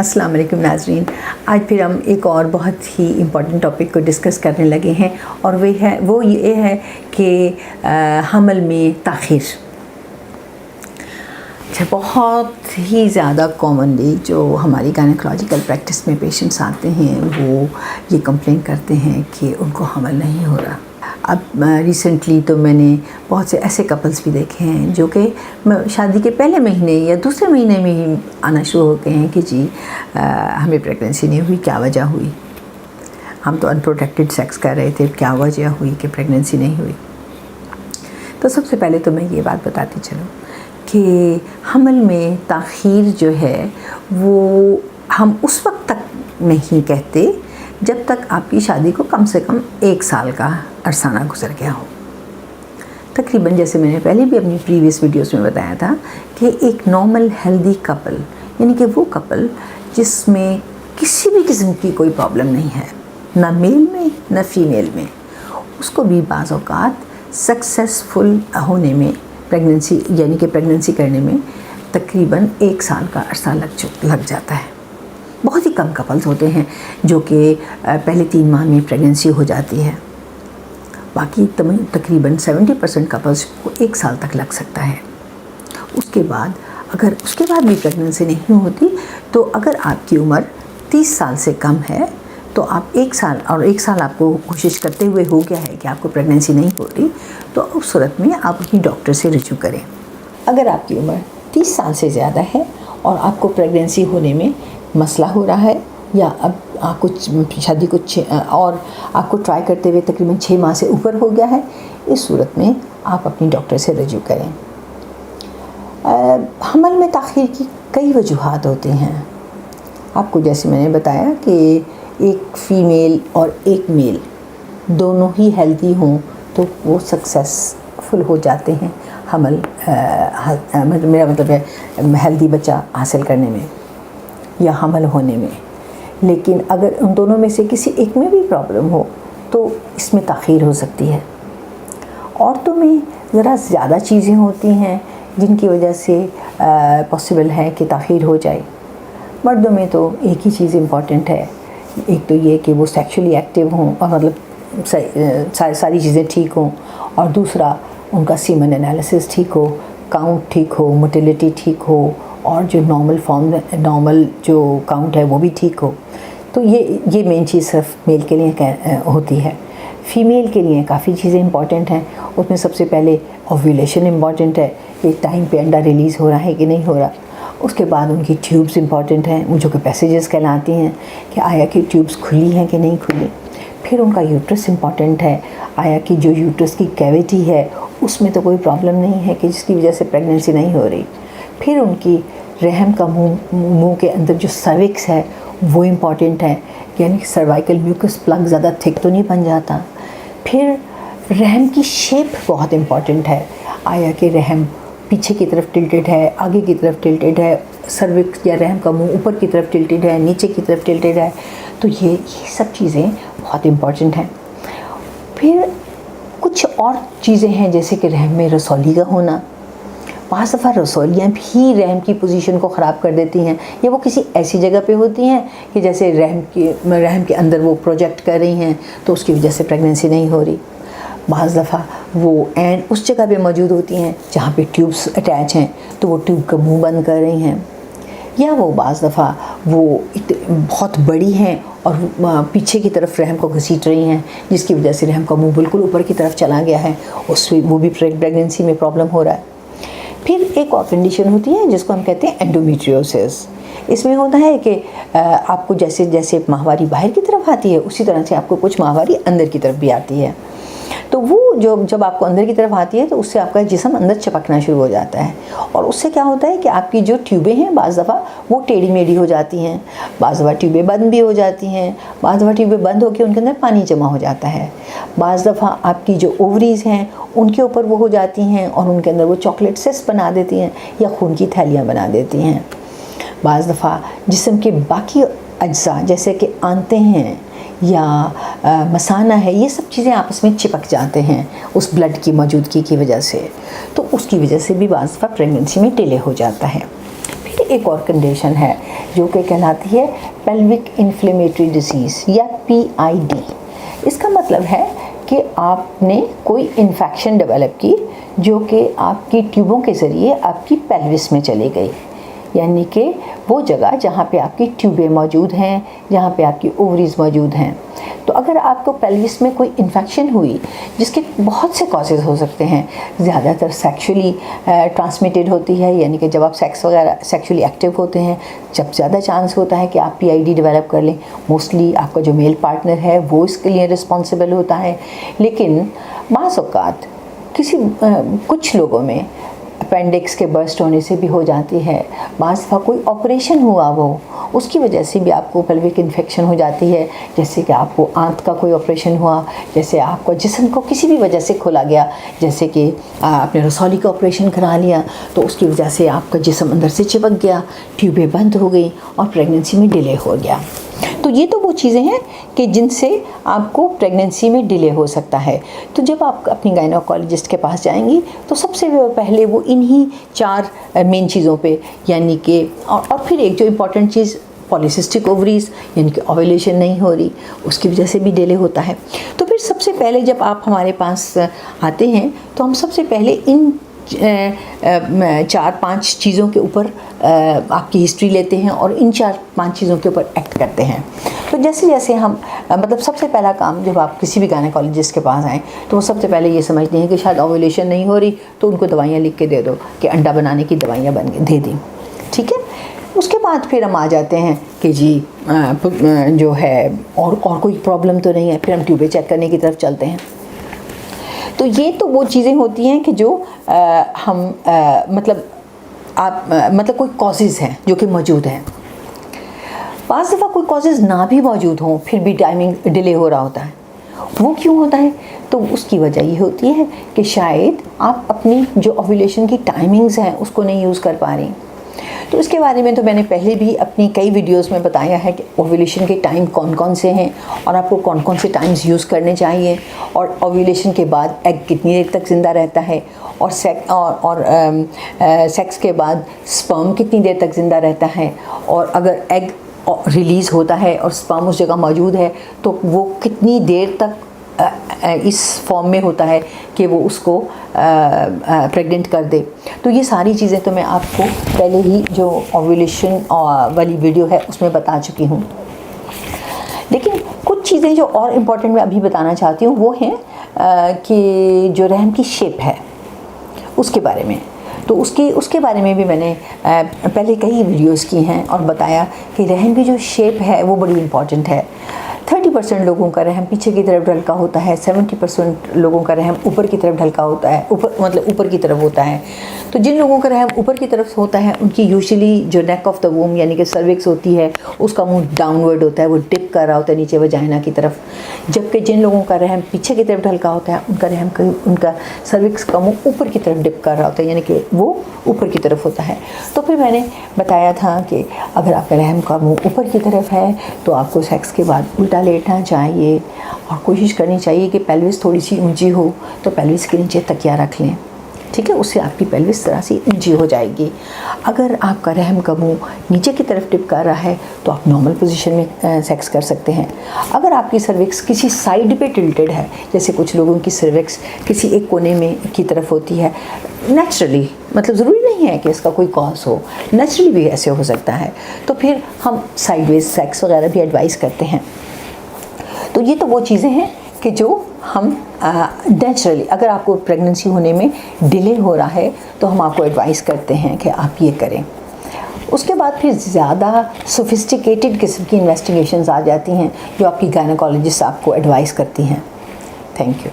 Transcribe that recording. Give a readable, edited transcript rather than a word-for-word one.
अस्सलाम वालेकुम नाज़रीन, आज फिर हम एक और बहुत ही इम्पॉर्टेंट टॉपिक को डिस्कस करने लगे हैं और वो ये है कि हमल में ताख़ीर। बहुत ही ज़्यादा कॉमनली जो हमारी गायनेकोलॉजिकल प्रैक्टिस में पेशेंट्स आते हैं वो ये कंप्लेन करते हैं कि उनको हमल नहीं हो रहा। अब रिसेंटली तो मैंने बहुत से ऐसे कपल्स भी देखे हैं जो कि शादी के पहले महीने या दूसरे महीने में ही आना शुरू हो गए हैं कि जी हमें प्रेगनेंसी नहीं हुई, क्या वजह हुई, हम तो अनप्रोटेक्टेड सेक्स कर रहे थे, क्या वजह हुई कि प्रेगनेंसी नहीं हुई। तो सबसे पहले तो मैं ये बात बताती चलूँ कि हमल में ताख़ीर जो है वो हम उस वक्त तक नहीं कहते जब तक आपकी शादी को कम से कम 1 साल का अरसा ना गुजर गया हो। तकरीबन जैसे मैंने पहले भी अपनी प्रीवियस वीडियोस में बताया था कि एक नॉर्मल हेल्दी कपल यानी कि वो कपल जिसमें किसी भी किस्म की कोई प्रॉब्लम नहीं है, ना मेल में ना फीमेल में, उसको भी बाज़ औक़ात सक्सेसफुल होने में प्रेगनेंसी यानी कि प्रेगनेंसी करने में तकरीबन 1 साल का अरसा लग जाता है। बहुत ही कम कपल्स होते हैं जो कि पहले 3 माह में प्रेगनेंसी हो जाती है, बाकी तकरीबन 70% कपल्स को 1 साल तक लग सकता है। उसके बाद भी प्रेगनेंसी नहीं होती तो अगर आपकी उम्र 30 साल से कम है तो आप 1 साल आपको कोशिश करते हुए हो गया है कि आपको प्रेगनेंसी नहीं हो रही, तो उस सूरत में आप अपनी डॉक्टर से रजू करें। अगर आपकी उम्र 30 साल से ज़्यादा है और आपको प्रेगनेंसी होने में मसला हो रहा है या अब आपको शादी को और आपको ट्राई करते हुए तकरीबन 6 माह से ऊपर हो गया है, इस सूरत में आप अपनी डॉक्टर से रजू करें। हमल में ताख़ीर की कई वजूहात होते हैं। आपको जैसे मैंने बताया कि एक फ़ीमेल और एक मेल दोनों ही हेल्दी हों तो वो सक्सेसफुल हो जाते हैं हमल मेरा मतलब है हेल्दी बच्चा हासिल करने में या हमल होने में। लेकिन अगर उन दोनों में से किसी एक में भी प्रॉब्लम हो तो इसमें ताख़ीर हो सकती है। औरतों में ज़रा ज़्यादा चीज़ें होती हैं जिनकी वजह से पॉसिबल है कि ताख़ीर हो जाए। मर्दों में तो एक ही चीज़ इम्पॉर्टेंट है, एक तो ये कि वो सेक्सुअली एक्टिव हों और मतलब सारी चीज़ें ठीक हों, और दूसरा उनका सीमन एनालिसिस ठीक हो, काउंट ठीक हो, मोटिलिटी ठीक हो, और जो नॉर्मल जो काउंट है वो भी ठीक हो। तो ये मेन चीज़ सिर्फ मेल के लिए होती है। फ़ीमेल के लिए काफ़ी चीज़ें इंपॉर्टेंट हैं। उसमें सबसे पहले ओव्यूलेशन इम्पॉर्टेंट है कि टाइम पे अंडा रिलीज़ हो रहा है कि नहीं हो रहा। उसके बाद उनकी ट्यूब्स इम्पॉर्टेंट हैं, वो जो कि पैसेजेस कहलाती हैं कि आया कि ट्यूब्स खुली हैं कि नहीं खुली। फिर उनका यूट्रस इम्पॉर्टेंट है, आया कि जो यूट्रस की कैविटी है उसमें तो कोई प्रॉब्लम नहीं है कि जिसकी वजह से प्रेगनेंसी नहीं हो रही। फिर उनकी रहम का मुंह के अंदर जो सर्विक्स है वो इम्पॉर्टेंट है, यानी कि सर्वाइकल म्यूकस प्लग ज़्यादा थिक तो नहीं बन जाता। फिर रहम की शेप बहुत इम्पॉर्टेंट है, आया कि रहम पीछे की तरफ टिल्टेड है, आगे की तरफ टिल्टेड है, सर्विक्स या रहम का मुंह ऊपर की तरफ टिल्टेड है, नीचे की तरफ टिल्टेड है। तो ये सब चीज़ें बहुत इम्पॉर्टेंट हैं। फिर कुछ और चीज़ें हैं जैसे कि रहम में रसौली का होना। बाज़ दफ़ा रसौलियाँ भी रहम की पोजीशन को ख़राब कर देती हैं, या वो किसी ऐसी जगह पे होती हैं कि जैसे रहम के अंदर वो प्रोजेक्ट कर रही हैं तो उसकी वजह से प्रेगनेंसी नहीं हो रही। बाज़ दफ़ा वो एंड उस जगह पे मौजूद होती हैं जहाँ पे ट्यूब्स अटैच हैं तो वो ट्यूब का मुंह बंद कर रही हैं, या वो बाज़ दफ़ा वो बहुत बड़ी हैं और पीछे की तरफ रहम को घसीट रही हैं जिसकी वजह से रहम का मुंह बिल्कुल ऊपर की तरफ चला गया है, उससे वो भी प्रेगनेंसी में प्रॉब्लम हो रहा है। फिर एक और कंडीशन होती है जिसको हम कहते हैं एंडोमेट्रियोसिस। इसमें होता है कि आपको जैसे जैसे माहवारी बाहर की तरफ आती है उसी तरह से आपको कुछ माहवारी अंदर की तरफ भी आती है। तो वो जब आपको अंदर की तरफ आती है तो उससे आपका जिस्म अंदर चिपकना शुरू हो जाता है, और उससे क्या होता है कि आपकी जो ट्यूबें हैं बाज़ दफ़ा वो टेढ़ी मेढ़ी हो जाती हैं, बाज़ दफ़ा ट्यूबें बंद भी हो जाती हैं, बाज़ दफ़ा ट्यूबें बंद होकर उनके अंदर पानी जमा हो जाता है, बाज़ दफ़ा आपकी जो ओवरीज़ हैं उनके ऊपर वो हो जाती हैं और उनके अंदर वो चॉकलेट सिस्ट बना देती हैं या खून की थैलियाँ बना देती हैं। बाज़ दफ़ा जिस्म के बाकी अज्जा जैसे कि आंतें हैं या मसाना है, ये सब चीज़ें आपस में चिपक जाते हैं उस ब्लड की मौजूदगी की वजह से, तो उसकी वजह से भी बाज़ दफ़ा प्रेगनेंसी में डिले हो जाता है। फिर एक और कंडीशन है जो कि कहलाती है पेल्विक इन्फ्लेमेटरी डिसीज़ या PID। इसका मतलब है कि आपने कोई इन्फेक्शन डेवलप की जो कि आपकी ट्यूबों के ज़रिए आपकी पेल्विस में चली गई, यानी कि वो जगह जहाँ पे आपकी ट्यूबें मौजूद हैं, जहाँ पे आपकी ओवरीज मौजूद हैं। तो अगर आपको पेल्विस में कोई इन्फेक्शन हुई, जिसके बहुत से कॉजेज़ हो सकते हैं, ज़्यादातर सेक्सुअली ट्रांसमिटेड होती है, यानी कि जब आप सेक्स वगैरह सेक्सुअली एक्टिव होते हैं जब ज़्यादा चांस होता है कि आप PID डेवलप कर लें। मोस्टली आपका जो मेल पार्टनर है वो इसके लिए रिस्पॉन्सिबल होता है, लेकिन बाज़ औक़ात कुछ लोगों में अपेंडिक्स के बर्स्ट होने से भी हो जाती है। बाज़ दफ़ा कोई ऑपरेशन हुआ वो, उसकी वजह से भी आपको पेल्विक इन्फेक्शन हो जाती है। जैसे कि आपको आंत का कोई ऑपरेशन हुआ, जैसे आपको जिस्म को किसी भी वजह से खोला गया, जैसे कि आपने रसौली का ऑपरेशन करा लिया तो उसकी वजह से आपका जिस्म अंदर से चिपक गया, ट्यूबें बंद हो गई और प्रेगनेंसी में डिले हो गया। तो ये तो वो चीज़ें हैं कि जिनसे आपको प्रेगनेंसी में डिले हो सकता है। तो जब आप अपनी गायनोकोलॉजिस्ट के पास जाएंगी तो सबसे पहले वो इन्हीं 4 मेन चीज़ों पे, यानी कि और फिर एक जो इम्पॉर्टेंट चीज़ पॉलीसिस्टिक ओवरीज, यानी कि ओव्यूलेशन नहीं हो रही, उसकी वजह से भी डिले होता है। तो फिर सबसे पहले जब आप हमारे पास आते हैं तो हम सबसे पहले इन 4-5 चीज़ों के ऊपर आपकी हिस्ट्री लेते हैं और इन 4-5 चीज़ों के ऊपर एक्ट करते हैं। तो जैसे जैसे हम मतलब सबसे पहला काम जब आप किसी भी गायनेकोलॉजिस्ट के पास आएँ तो वो सबसे पहले ये समझते हैं कि शायद ओव्यूलेशन नहीं हो रही, तो उनको दवाइयाँ लिख के दे दो कि अंडा बनाने की दवाइयाँ दे दी, ठीक है। उसके बाद फिर हम आ जाते हैं कि जी जो है और कोई प्रॉब्लम तो नहीं है, फिर हम ट्यूबें चेक करने की तरफ चलते हैं। तो ये तो वो चीज़ें होती हैं कि जो मतलब कोई कॉजेज़ हैं जो कि मौजूद हैं। बाज़ दफ़ा कोई कॉजेज़ ना भी मौजूद हों फिर भी टाइमिंग डिले हो रहा होता है। वो क्यों होता है? तो उसकी वजह ये होती है कि शायद आप अपनी जो ओव्यूलेशन की टाइमिंग्स हैं उसको नहीं यूज़ कर पा रही। तो इसके बारे में तो मैंने पहले भी अपनी कई वीडियोस में बताया है कि ओव्यूलेशन के टाइम कौन कौन से हैं और आपको कौन कौन से टाइम्स यूज़ करने चाहिए, और ओव्यूलेशन के बाद एग कितनी देर तक ज़िंदा रहता है, और सेक्स के बाद स्पर्म कितनी देर तक ज़िंदा रहता है, और अगर एग रिलीज़ होता है और स्पर्म उस जगह मौजूद है तो वो कितनी देर तक इस फॉर्म में होता है कि वो उसको प्रेग्नेंट कर दे। तो ये सारी चीज़ें तो मैं आपको पहले ही जो ओव्यूलेशन वाली वीडियो है उसमें बता चुकी हूँ। लेकिन कुछ चीज़ें जो और इम्पोर्टेंट मैं अभी बताना चाहती हूँ वो हैं कि जो रहम की शेप है उसके बारे में। तो उसके बारे में भी मैंने पहले कई वीडियोस की हैं और बताया कि रहम की जो शेप है वो बड़ी इम्पॉर्टेंट है। 30% लोगों का रहम पीछे की तरफ ढलका होता है, 70% लोगों का रहम ऊपर की तरफ ढलका होता है, ऊपर की तरफ होता है। तो जिन लोगों का रहम ऊपर की तरफ होता है उनकी यूजुअली जो नेक ऑफ द वूम यानी कि सर्विक्स होती है उसका मुंह डाउनवर्ड होता है, वो डिप कर रहा होता है नीचे वजाइना की तरफ। जबकि जिन लोगों का रहम पीछे की तरफ ढलका होता है उनका सर्विक्स का मुंह ऊपर की तरफ डिप कर रहा होता है, यानी कि वो ऊपर की तरफ होता है। तो फिर मैंने बताया था कि अगर आपका रहम का मुंह ऊपर की तरफ है तो आपको सेक्स के बाद उल्टा लेटना चाहिए और कोशिश करनी चाहिए कि पेल्विस थोड़ी सी ऊंची हो, तो पेल्विस के नीचे तकिया रख लें, ठीक है। उससे आपकी पेल्विस तरह से ऊंची हो जाएगी। अगर आपका रहम का मुंह नीचे की तरफ टिप कर रहा है तो आप नॉर्मल पोजीशन में सेक्स कर सकते हैं। अगर आपकी सर्विक्स किसी साइड पे टिल्टेड है, जैसे कुछ लोगों की सर्विक्स किसी एक कोने में की तरफ होती है नेचुरली, मतलब ज़रूरी नहीं है कि इसका कोई कॉज हो, नेचुरली भी ऐसे हो सकता है, तो फिर हम साइडवेज सेक्स वगैरह भी एडवाइस करते हैं। तो ये तो वो चीज़ें हैं कि जो हम नेचुरली अगर आपको प्रेगनेंसी होने में डिले हो रहा है तो हम आपको एडवाइस करते हैं कि आप ये करें। उसके बाद फिर ज़्यादा सोफिस्टिकेटेड किस्म की इन्वेस्टिगेशंस आ जाती हैं जो आपकी गायनेकोलॉजिस्ट आपको एडवाइस करती हैं। Thank you.